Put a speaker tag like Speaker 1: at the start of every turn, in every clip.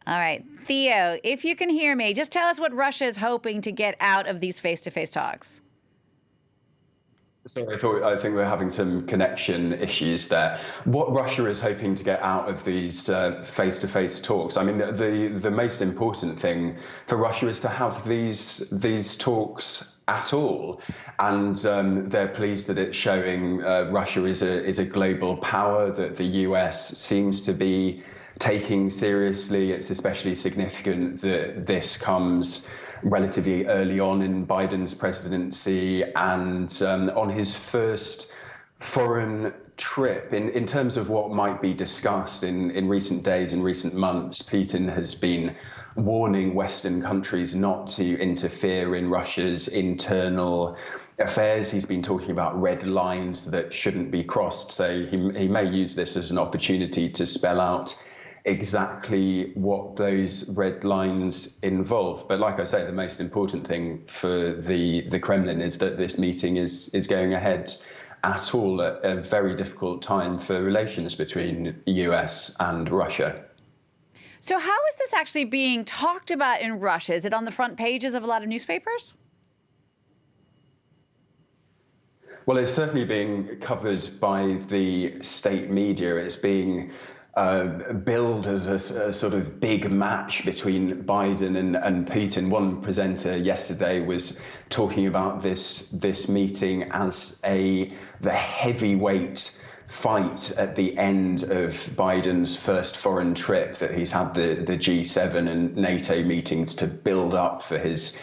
Speaker 1: All right. Theo, if you can hear me, just tell us what Russia is hoping to get out of these face-to-face talks.
Speaker 2: Sorry, I think we're having some connection issues there. What Russia is hoping to get out of these face-to-face talks, I mean, the most important thing for Russia is to have these talks at all, and they're pleased that it's showing Russia is a global power that the US seems to be taking seriously. It's especially significant that this comes relatively early on in Biden's presidency and on his first foreign trip. In terms of what might be discussed in recent days, in recent months, Putin has been warning Western countries not to interfere in Russia's internal affairs. He's been talking about red lines that shouldn't be crossed. So he may use this as an opportunity to spell out exactly what those red lines involve. But like I say, the most important thing for the Kremlin is that this meeting is going ahead at all at a very difficult time for relations between the US and Russia.
Speaker 1: So how is this actually being talked about in Russia? Is it on the front pages of a lot of newspapers?
Speaker 2: Well, it's certainly being covered by the state media. It's being billed as a sort of big match between Biden and Putin. One presenter yesterday was talking about this meeting as the heavyweight fight at the end of Biden's first foreign trip, that he's had the G7 and NATO meetings to build up for his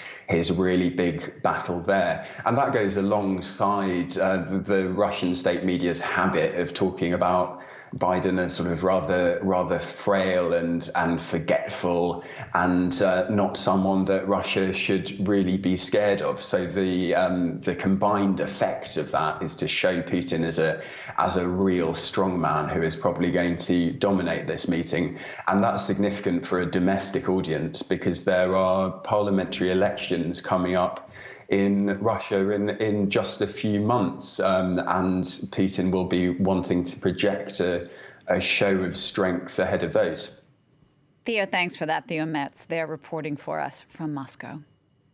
Speaker 2: really big battle there. And that goes alongside the Russian state media's habit of talking about Biden as sort of rather frail and forgetful, and not someone that Russia should really be scared of. So the combined effect of that is to show Putin as a real strongman who is probably going to dominate this meeting. And that's significant for a domestic audience because there are parliamentary elections coming up in Russia in just a few months, and Putin will be wanting to project a show of strength ahead of those.
Speaker 1: Theo, thanks for that. Theo Merz, they're reporting for us from Moscow.